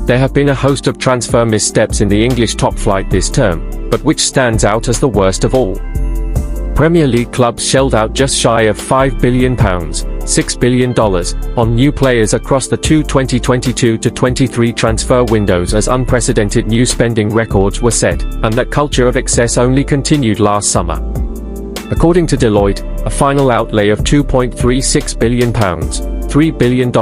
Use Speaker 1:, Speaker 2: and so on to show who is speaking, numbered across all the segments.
Speaker 1: There have been a host of transfer missteps in the English top flight this term, but which stands out as the worst of all? Premier League clubs shelled out just shy of £5 billion, $6 billion, on new players across the two 2022-23 transfer windows as unprecedented new spending records were set, and that culture of excess only continued last summer. According to Deloitte, a final outlay of £2.36 billion, $3 billion,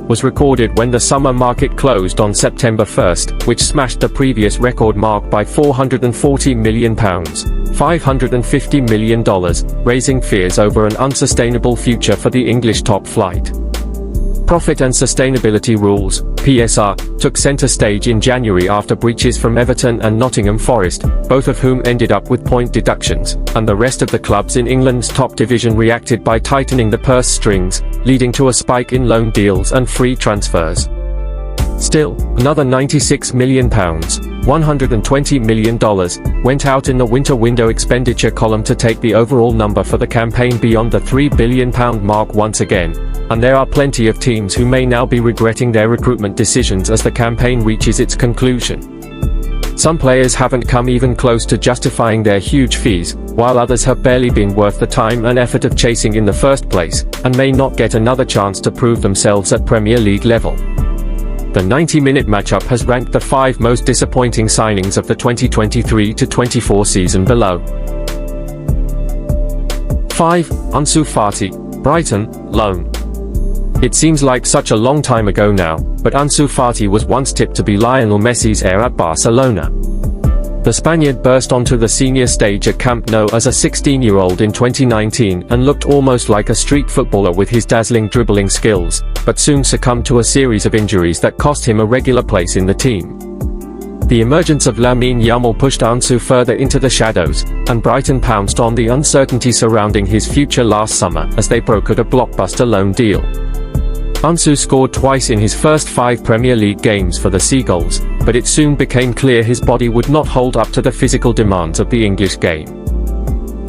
Speaker 1: was recorded when the summer market closed on September 1, which smashed the previous record mark by £440 million, $550 million, raising fears over an unsustainable future for the English top flight. Profit and sustainability rules, PSR, took centre stage in January after breaches from Everton and Nottingham Forest, both of whom ended up with point deductions, and the rest of the clubs in England's top division reacted by tightening the purse strings, leading to a spike in loan deals and free transfers. Still, another £96 million, $120 million, went out in the winter window expenditure column to take the overall number for the campaign beyond the £3 billion mark once again, and there are plenty of teams who may now be regretting their recruitment decisions as the campaign reaches its conclusion. Some players haven't come even close to justifying their huge fees, while others have barely been worth the time and effort of chasing in the first place, and may not get another chance to prove themselves at Premier League level. The 90-minute matchup has ranked the 5 most disappointing signings of the 2023-24 season below. 5. Ansu Fati, Brighton, loan. It seems like such a long time ago now, but Ansu Fati was once tipped to be Lionel Messi's heir at Barcelona. The Spaniard burst onto the senior stage at Camp Nou as a 16-year-old in 2019 and looked almost like a street footballer with his dazzling dribbling skills, but soon succumbed to a series of injuries that cost him a regular place in the team. The emergence of Lamine Yamal pushed Ansu further into the shadows, and Brighton pounced on the uncertainty surrounding his future last summer as they brokered a blockbuster loan deal. Ansu scored twice in his first 5 Premier League games for the Seagulls, but it soon became clear his body would not hold up to the physical demands of the English game.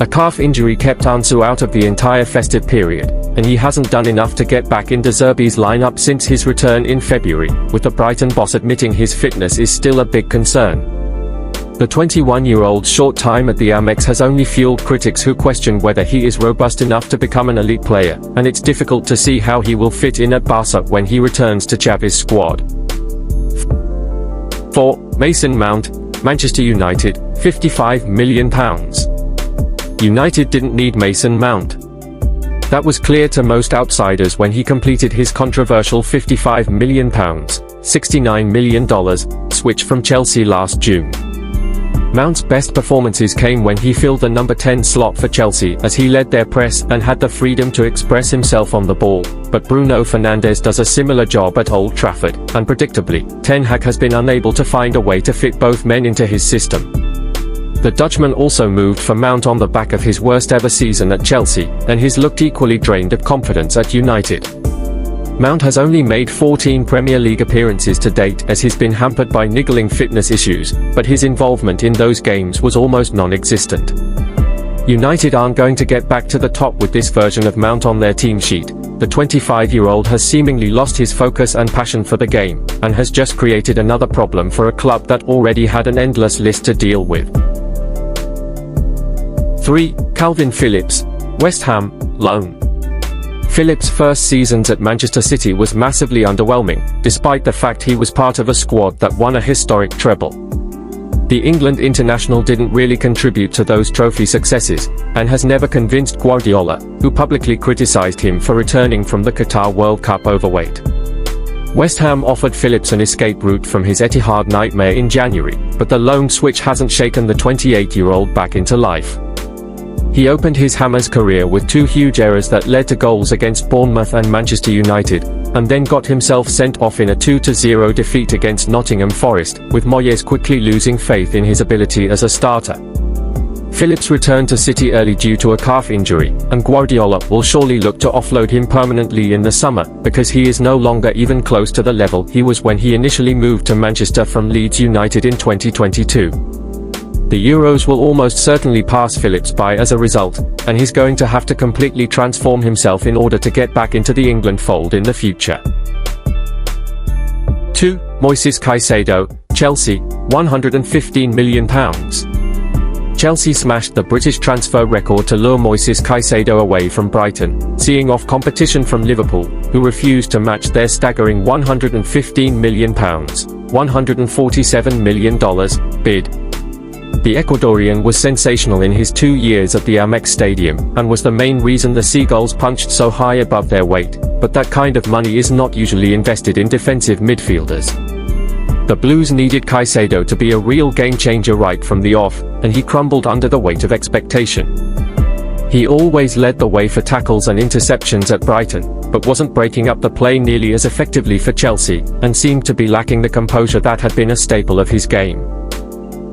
Speaker 1: A calf injury kept Ansu out of the entire festive period, and he hasn't done enough to get back in De Zerbi's lineup since his return in February, with the Brighton boss admitting his fitness is still a big concern. The 21-year-old's short time at the Amex has only fueled critics who question whether he is robust enough to become an elite player, and it's difficult to see how he will fit in at Barca when he returns to Xavi's squad. 4. Mason Mount, Manchester United, £55 million. United didn't need Mason Mount. That was clear to most outsiders when he completed his controversial £55 million, $69 million, switch from Chelsea last June. Mount's best performances came when he filled the number 10 slot for Chelsea as he led their press and had the freedom to express himself on the ball, but Bruno Fernandes does a similar job at Old Trafford, and predictably, Ten Hag has been unable to find a way to fit both men into his system. The Dutchman also moved for Mount on the back of his worst ever season at Chelsea, and he's looked equally drained of confidence at United. Mount has only made 14 Premier League appearances to date as he's been hampered by niggling fitness issues, but his involvement in those games was almost non-existent. United aren't going to get back to the top with this version of Mount on their team sheet. The 25-year-old has seemingly lost his focus and passion for the game, and has just created another problem for a club that already had an endless list to deal with. 3. Kalvin Phillips, West Ham, loan. Phillips' first seasons at Manchester City was massively underwhelming, despite the fact he was part of a squad that won a historic treble. The England international didn't really contribute to those trophy successes, and has never convinced Guardiola, who publicly criticised him for returning from the Qatar World Cup overweight. West Ham offered Phillips an escape route from his Etihad nightmare in January, but the loan switch hasn't shaken the 28-year-old back into life. He opened his Hammers career with 2 huge errors that led to goals against Bournemouth and Manchester United, and then got himself sent off in a 2-0 defeat against Nottingham Forest, with Moises quickly losing faith in his ability as a starter. Phillips returned to City early due to a calf injury, and Guardiola will surely look to offload him permanently in the summer, because he is no longer even close to the level he was when he initially moved to Manchester from Leeds United in 2022. The Euros will almost certainly pass Phillips by as a result, and he's going to have to completely transform himself in order to get back into the England fold in the future. 2. Moises Caicedo, Chelsea, £115 million. Chelsea smashed the British transfer record to lure Moises Caicedo away from Brighton, seeing off competition from Liverpool, who refused to match their staggering £115 million, $147 million, bid. The Ecuadorian was sensational in his 2 years at the Amex Stadium, and was the main reason the Seagulls punched so high above their weight, but that kind of money is not usually invested in defensive midfielders. The Blues needed Caicedo to be a real game-changer right from the off, and he crumbled under the weight of expectation. He always led the way for tackles and interceptions at Brighton, but wasn't breaking up the play nearly as effectively for Chelsea, and seemed to be lacking the composure that had been a staple of his game.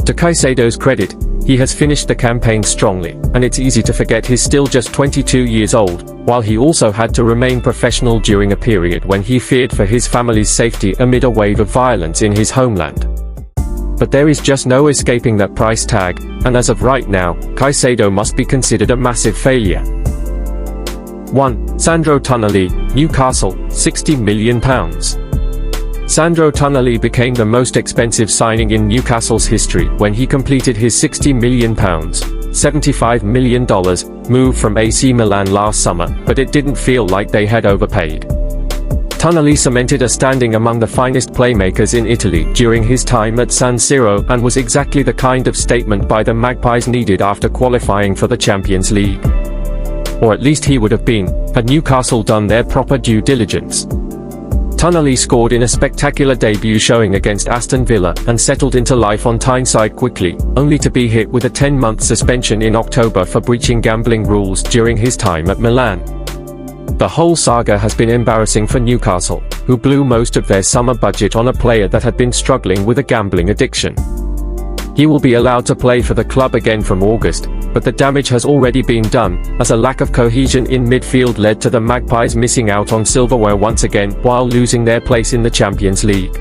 Speaker 1: To Caicedo's credit, he has finished the campaign strongly, and it's easy to forget he's still just 22 years old, while he also had to remain professional during a period when he feared for his family's safety amid a wave of violence in his homeland. But there is just no escaping that price tag, and as of right now, Caicedo must be considered a massive failure. 1. Sandro Tonali, Newcastle, £60 million. Sandro Tonali became the most expensive signing in Newcastle's history when he completed his £60 million, $75 million, move from AC Milan last summer, but it didn't feel like they had overpaid. Tonali cemented a standing among the finest playmakers in Italy during his time at San Siro, and was exactly the kind of statement by the Magpies needed after qualifying for the Champions League. Or at least he would have been, had Newcastle done their proper due diligence. Tonali scored in a spectacular debut showing against Aston Villa, and settled into life on Tyneside quickly, only to be hit with a 10-month suspension in October for breaching gambling rules during his time at Milan. The whole saga has been embarrassing for Newcastle, who blew most of their summer budget on a player that had been struggling with a gambling addiction. He will be allowed to play for the club again from August, but the damage has already been done, as a lack of cohesion in midfield led to the Magpies missing out on silverware once again while losing their place in the Champions League.